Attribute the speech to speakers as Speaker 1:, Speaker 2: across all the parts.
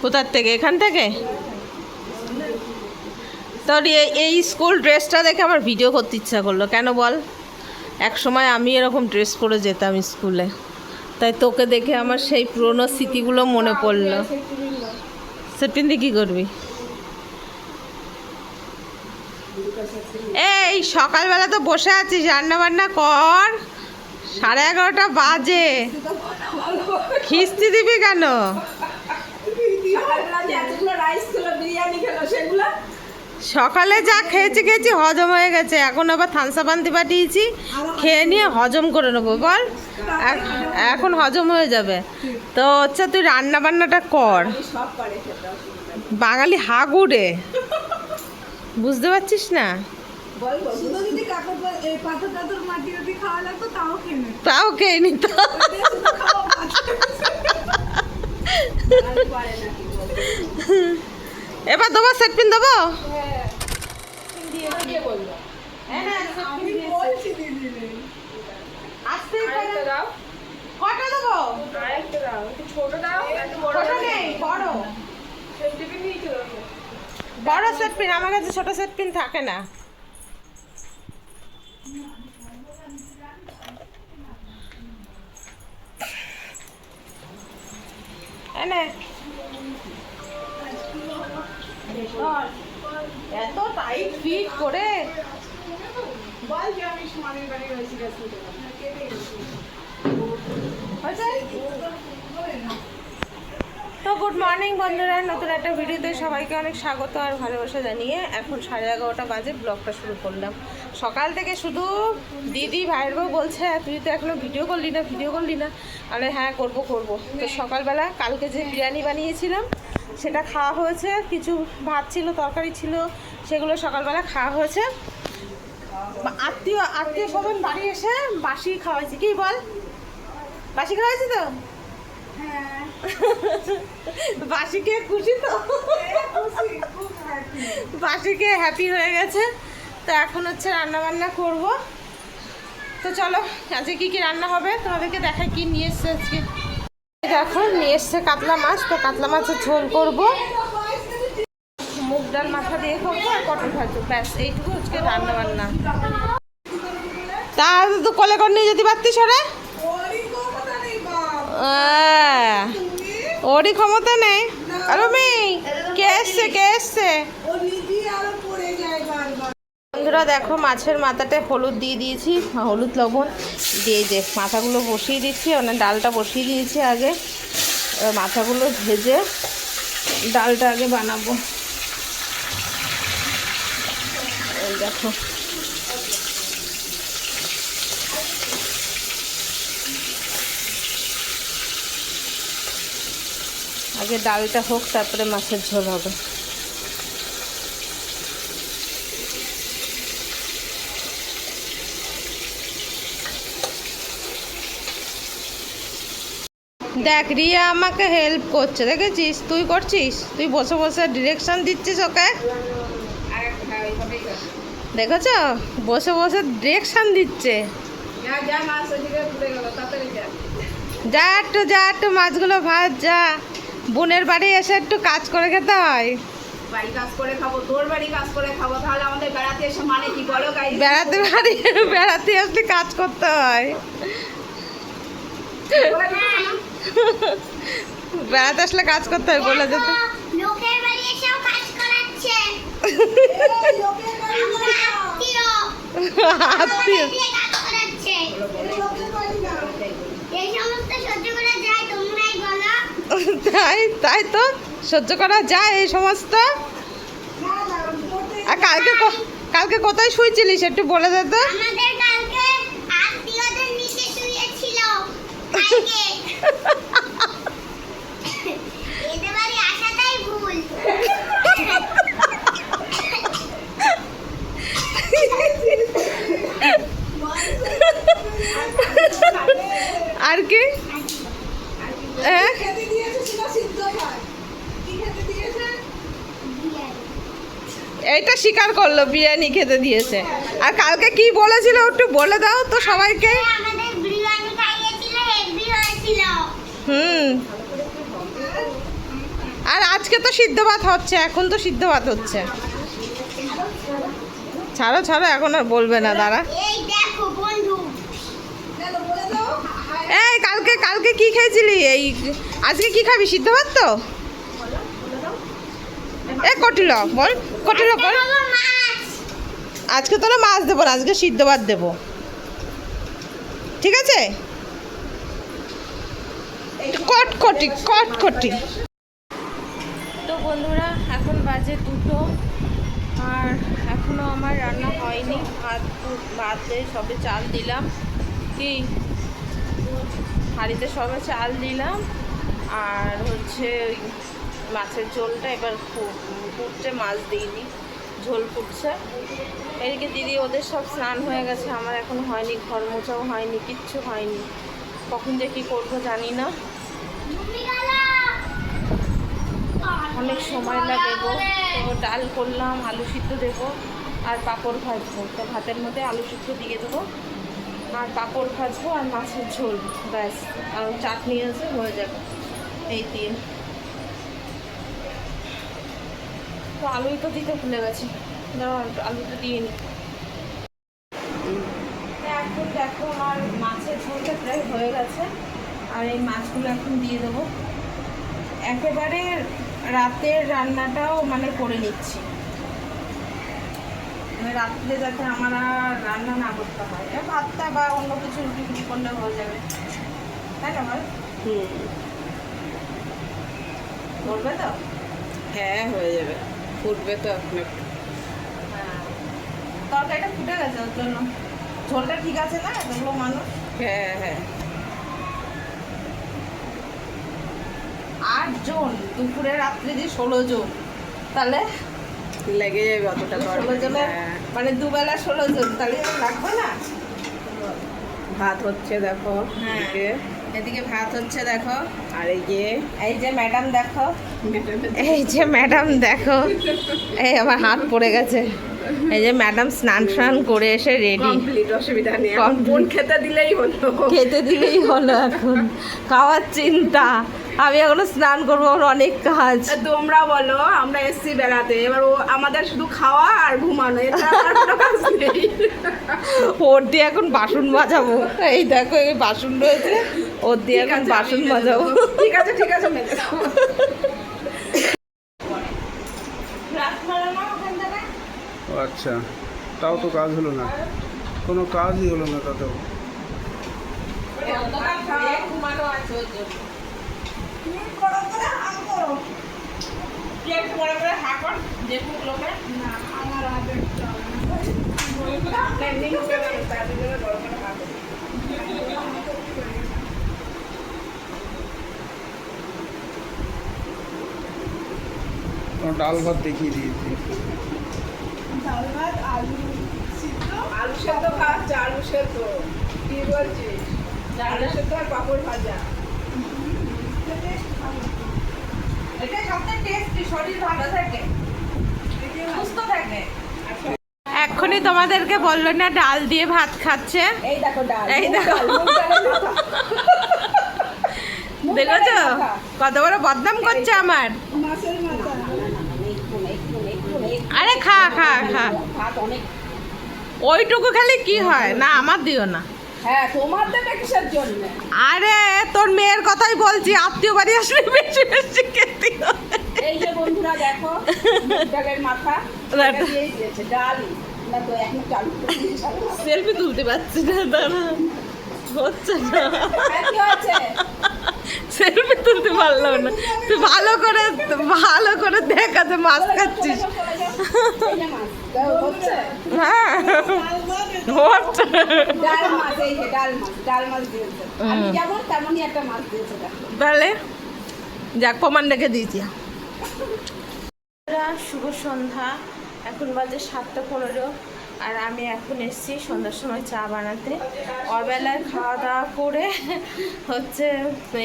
Speaker 1: কোথার থেকে? এখান থেকে? তোর এই স্কুল ড্রেসটা দেখে আমার ভিডিও করতে ইচ্ছা করলো, কেন বল? এক সময় আমি এরকম ড্রেস পরে যেতাম স্কুলে, তাই তোকে দেখে আমার সেই পুরনো স্মৃতিগুলো মনে পড়লো। সেদিন দিয়ে কী করবি? এই সকালবেলা তো বসে আছিস, রান্না বান্না কর। 11:30 বাজে, খিস্তি দিবি কেন? সকালে যা খেয়েছি হজম হয়ে গেছে, এখন আবার থানসা পান্তি পাঠিয়েছি, খেয়ে নিয়ে হজম করে নেবো। বল, এখন হজম হয়ে যাবে তো হচ্ছে তুই রান্না বান্নাটা কর। বাঙালি হাগুড়ে, বুঝতে পারছিস না? তাও খেয়ে নিত। এবার দেবো সেট পিন দেবো। কটা দেবো? বড় সেট পিন আমার কাছে, ছোট সেট পিন থাকে না। এনে এত টাইট ফিট করে বল যে আমি স্বামীর বাড়ি রয়েছি। তো গুড মর্নিং বন্ধুরা, নতুন একটা ভিডিওতে সবাইকে অনেক স্বাগত আর ভালোবাসা জানিয়ে এখন 11:30 বাজে ব্লগটা শুরু করলাম। সকাল থেকে শুধু দিদি ভাইয়ের বউ বলছে তুই তো এখনও ভিডিও করলি না। আরে হ্যাঁ করবো। তো সকালবেলা কালকে যে বিরিয়ানি বানিয়েছিলাম সেটা খাওয়া হয়েছে, কিছু ভাত ছিল, তরকারি ছিল, সেগুলো সকালবেলা খাওয়া হয়েছে। আত্মীয় স্বজন বাড়ি এসে বাসি খাওয়াইছি। কি বল, বাসি খাওয়াইছি তো? হ্যাঁ। বাসি খেয়ে খুশি তো? বাসি খেয়ে হ্যাপি হয়ে গেছে। তো এখন হচ্ছে রান্না বান্না করব। তো চলো আজকে কি রান্না হবে তোমাদেরকে দেখাই। কি নিয়ে এসছে আজকে দেখো, নিয়ে এসছে কাতলা মাছ। তো কাতলা মাছের ঝোল করব, মুগ ডাল মাথা দিয়ে করবো আর পটল ভাজবো, ব্যাস এইটুকু আজকে রান্না বান্না। তা তো কলে করে নিয়ে যেতে পারতিস ওরে? ওরই ক্ষমতা নেই। আরে মেয়ে কে এসছে? বন্ধুরা দেখো, মাছের মাথাতে হলুদ দিয়ে দিয়েছি, হলুদ লবণ দিয়ে যে মাথাগুলো বসিয়ে দিচ্ছি। ওনার ডালটা বসিয়ে দিয়েছি আগে, মাথাগুলো ভেজে ডালটা আগে বানাবো। দেখো আগে ডালটা হোক, তারপরে মাছের ঝোল হবে। দেখ রিয়া আমাকে হেল্প করছে, দেখেছিস? তুই করছিস, তুই বসে বসে ডিরেকশন দিচ্ছিস ওকে, দেখেছ? বসে বসে ডিরেকশন দিচ্ছে। যা একটু মাছগুলো ভাজ, যা। বোনের বাড়ি এসে একটু কাজ করে খেতে হয়।
Speaker 2: বাড়ি কাজ করে খাবো, তোর বাড়ি কাজ করে খাবো, তাহলে আমাদের বেড়াতে এসে মানে কি বলো?
Speaker 1: বেড়াতে আসলে কাজ করতে হয়। বেড়াতে আসলে কাজ করতে হয় বলে যেত।
Speaker 3: লোকের বাড়ি এসেও কাজ করাচ্ছে। আত্মীয় কাজ করাচ্ছে। এই সমস্ত সহ্য করা যায়? তোমরাই বলো।
Speaker 1: তাই তো সহ্য করা যায় এই সমস্ত। আর কালকে কোথায় শুয়েছিলিস একটু বলে দে তো।
Speaker 3: আমাদের কালকে আত্মীয়দের নিচে শুয়েছিল কালকে। এদের বাড়ি আসাটাই ভুল।
Speaker 1: আর কি এইটা স্বীকার করলো, বিরিয়ানি খেতে দিয়েছে। আর কালকে কি বলেছিল একটু বলে দাও তো সবাইকে।
Speaker 3: আমাদের বিরিয়ানি খাইয়েছিল, হেভি হয়েছিল।
Speaker 1: আর আজকে তো সিদ্ধ ভাত হচ্ছে, এখন তো সিদ্ধ ভাত হচ্ছে। ছাড়ো ছাড়ো, এখন আর বলবে না, দাঁড়া।
Speaker 3: এই দেখো বন্ধু,
Speaker 1: এই কালকে কালকে কি খেয়েছিলি? এই আজকে কি খাবি? সিদ্ধ ভাত তো? এ কটিল বল, কটিল বল।
Speaker 3: বাবা মাছ।
Speaker 1: আজকে তোরা মাছ দেবো না, আজকে সিদ্ধ ভাত দেবো, ঠিক আছে? কটকটি কটকটি। তো বন্ধুরা, এখন বাজে 2টো, আর এখনও আমার রান্না হয়নি। ভাতে সবে চাল দিলাম, কি হাঁড়িতে সবে চাল দিলাম, আর হচ্ছে ওই মাছের ঝোলটা এবার ফুটছে, মাছ দিইনি, ঝোল ফুটছে। এদিকে দিদি ওদের সব স্নান হয়ে গেছে, আমার এখনো হয়নি, ঘর মোছাও হয়নি, কিচ্ছু হয়নি। কখন যে কী করবো জানি না, অনেক সময় লাগে গো। তো ডাল করলাম, আলু সিদ্ধ দেবো আর পাঁপড় ভাজবো। তো ভাতের মধ্যে আলু সিদ্ধ দিয়ে দেবো আর পাঁপড় ভাজবো আর মাছের ঝোল, ব্যাস। আর চাটনি আছে, হয়ে যাবে এই দিয়ে। তো আলুই তো দিতে ভুলে গেছি, আলুটা দিয়ে নি। এখন দেখো আমার মাছের ঝোলটা প্রায় হয়ে গেছে, আর এই মাছগুলো এখন দিয়ে দেবো। একেবারে রাতের রান্নাটাও মানে করে নিচ্ছি, মানে রাত্রে যাতে আমার আর রান্না না করতে হয়। ভাতটা বা অন্য কিছু রুটি ফুটি করলে হয়ে যাবে, তাই না বল? করবে তো?
Speaker 2: হ্যাঁ হয়ে যাবে, ফুটবে তো এখন একটু।
Speaker 1: হ্যাঁ, তরকারিটা ফুটে গেছে, ওর জন্য ঝোলটা ঠিক আছে না, এগুলো মানুষ।
Speaker 2: হ্যাঁ হ্যাঁ
Speaker 1: 8 জন, দুপুরে রাত্রে যে 16 জন, তাহলে
Speaker 2: লেগে যাবে অতটা
Speaker 1: 16 জনের মানে দুবেলা 16 জন, তাহলে লাগবে না?
Speaker 2: ভাত হচ্ছে দেখো,
Speaker 1: হ্যাঁ,
Speaker 2: এদিকে।
Speaker 1: এদিকে ভাত হচ্ছে দেখো,
Speaker 2: আর এই যে
Speaker 1: ম্যাডাম দেখো, এই যে ম্যাডাম দেখো, এই আমার হাত পড়ে গেছে। এই যে ম্যাডাম স্নান টান করে এসে রেডি,
Speaker 2: কমপ্লিট, অসুবিধা নেই।
Speaker 1: Complete.
Speaker 2: কোন খেতে দিলেই হলো,
Speaker 1: খেতে দিলেই হলো। এখন খাওয়ার চিন্তা, আমি এখনো স্নান করবো, আমার অনেক কাজ।
Speaker 2: তোমরা বলো, আমরা এসছি বেড়াতে, এবার ও আমাদের শুধু খাওয়া আর ঘুমানো, এটা আর কোনো কাজ নেই।
Speaker 1: ওর দিয়ে এখন বাসন মাজাবো, এই দেখো এই বাসন রয়েছে, ওর দিয়ে
Speaker 2: ঠিক
Speaker 1: এখন
Speaker 2: আছে,
Speaker 1: বাসন
Speaker 2: আমি মেজে
Speaker 1: মাজাবো।
Speaker 2: দেবো। ঠিক আছে ঠিক আছে, মেজে দাও।
Speaker 4: ও আচ্ছা, তাও তো কাজ হলো না, কোনো কাজই হলো না তাতেও।
Speaker 1: ঘুমানো আছে ওর জন্য।
Speaker 4: ডাল ভাত দেখিয়ে দিয়েছি।
Speaker 2: আলু সেদ্ধ খাচ্ছে, আলু সেদ্ধ কি বলছিস? আলু সেদ্ধ আর পাঁপড় ভাজা।
Speaker 1: এটা সবথেকে টেস্টি, শরীর ভালো থাকে, সুস্থ থাকে। এক্ষুনি তোমাদেরকে বললো না ডাল দিয়ে ভাত খাচ্ছে,
Speaker 2: এই দেখো ডাল,
Speaker 1: এই দেখো।
Speaker 2: মুগ ডালের মাথা। মুগ ডালের
Speaker 1: দেখেছো
Speaker 2: মাথা।
Speaker 1: কত বড় বদনাম করছে আমার।
Speaker 2: মাছের মাথা।
Speaker 1: আরে খা খা খা,
Speaker 2: ভাত অনেক।
Speaker 1: ওইটুকু খালি কি হয় না, আমার দিও না।
Speaker 2: হ্যাঁ, তোমার দেবে কিসের জন্য?
Speaker 1: আরে তোর মেয়ের কথাই বলছি, আত্মীয় বাড়ি আসলে বেশি বেশি খেতে হবে।
Speaker 2: এই যে বন্ধুরা দেখো, মুগ ডালের মাথা
Speaker 1: দেখো।
Speaker 2: দিয়েই দিয়েছে, ডালই না তো, এখন চালু করে দিয়েছে।
Speaker 1: সেলফি তুলতে পারছি না, দাঁড়া, হচ্ছে না,
Speaker 2: হ্যাঁ, কি হয়েছে?
Speaker 1: সেলফি তুলতে পারলাম না। তুই ভালো করে দেখা যে মাছ খাচ্ছিস।
Speaker 2: চলে যাও। এই যে মাছ। হচ্ছে?
Speaker 1: হ্যাঁ হচ্ছে।
Speaker 2: ডাল মাছ, এই যে ডাল মাছ দিয়েছে। আমি যেমন তেমনই একটা মাছ দিয়েছে দেখো।
Speaker 1: তাহলে যাক, প্রমাণ রেখে দিয়েছি। শুভ সন্ধ্যা, এখন বাজে 7:15, আর আমি এখন এসেছি সন্ধ্যার সময় চা বানাতে। অবেলায় খাওয়া দাওয়া করে হচ্ছে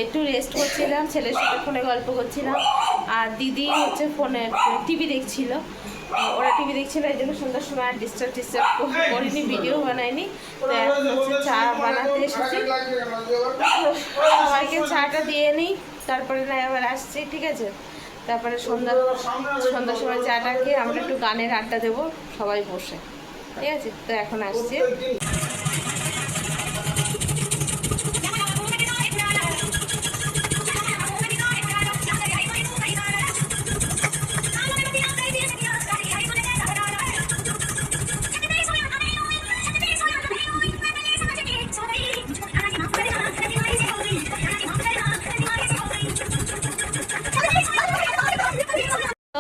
Speaker 1: একটু রেস্ট করছিলাম, ছেলের সাথে ফোনে গল্প করছিলাম, আর দিদি হচ্ছে ফোনে টিভি দেখছিল। ওরা টিভি দেখছিল, এই জন্য সন্ধ্যার সময় আর ডিস্টার্ব করিনি, ভিডিও বানাইনি। তো এখন হচ্ছে চা বানাতে এসেছি, সবাইকে চাটা দিয়ে নিই, তারপরে না আবার আসছি, ঠিক আছে? তারপরে সন্ধ্যার সময় চাটা খেয়ে আমরা একটু গানের আড্ডা দেবো সবাই বসে, ঠিক আছে? তো এখন আসছি।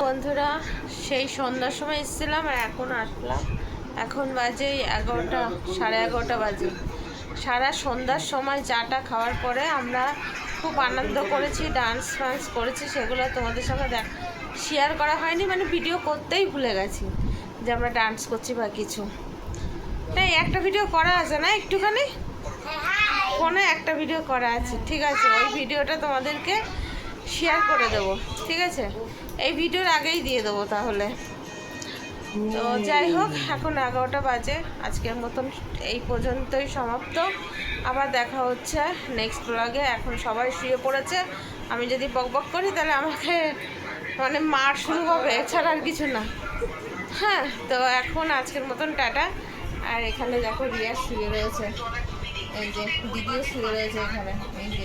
Speaker 1: বন্ধুরা সেই সন্ধ্যার সময় এসেছিলাম আর এখন আসলাম, এখন বাজে 11টা, 11:30 বাজে। সারা সন্ধ্যার সময় চাটা খাওয়ার পরে আমরা খুব আনন্দ করেছি, ডান্স ফান্স করেছি, সেগুলো তোমাদের সঙ্গে শেয়ার করা হয়নি, মানে ভিডিও করতেই ভুলে গেছি যে আমরা ডান্স করছি বা কিছু। তাই একটা ভিডিও করা আছে না, একটুখানি ফোনে একটা ভিডিও করা আছে, ঠিক আছে? ওই ভিডিওটা তোমাদেরকে শেয়ার করে দেবো, ঠিক আছে? এই ভিডিওর আগেই দিয়ে দেবো তাহলে। তো যাই হোক, এখন 11টা বাজে, আজকের মতন এই পর্যন্তই সমাপ্ত। আবার দেখা হচ্ছে নেক্সট ব্লগে। এখন সবাই শুয়ে পড়েছে, আমি যদি বকবক করি তাহলে আমাকে মানে মার শুরু হবে, এছাড়া আর কিছু না। হ্যাঁ, তো এখন আজকের মতন টাটা। আর এখানে দেখো রিয়া শুয়ে রয়েছে, এই যে দিদিও শুয়ে রয়েছে এখানে, এই যে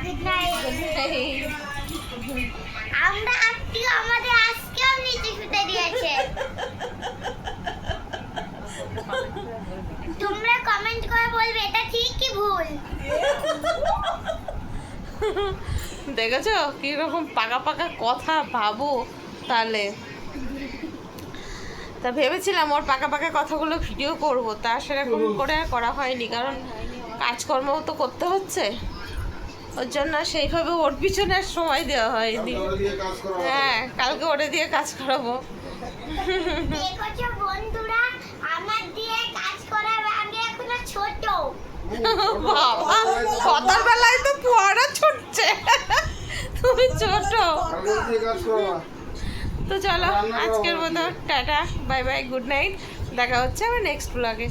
Speaker 3: গুড নাইট। আমরা আত্মীয় আমাদের আজকেও নিচে শুতে দিয়েছে। তোমরা কমেন্ট করে বলবে এটা ঠিক কি ভুল।
Speaker 1: দেখেছো কিরকম পাকা পাকা কথা, ভাবো তাহলে। তা ভেবেছিলাম ওর পাকা পাকা কথাগুলো ভিডিও করব, তা সেরকম করে আর করা হয়নি, কারণ কাজকর্মও তো করতে হচ্ছে, ওর জন্য সেইভাবে ওর পিছনে আর সময় দেওয়া হয়নি। হ্যাঁ, কালকে ওরে দিয়ে কাজ করাবো।
Speaker 3: দেখো বন্ধুরা, আমার দিয়ে কাজ করার আমি এখনো ছোট।
Speaker 1: বাবা, কথার বেলায় তো পড়া ছুটছে, তুমি ছোট। তো চলো আজকের মতো tata, bye bye, good night. দেখা হচ্ছে আবার নেক্সট ব্লগে।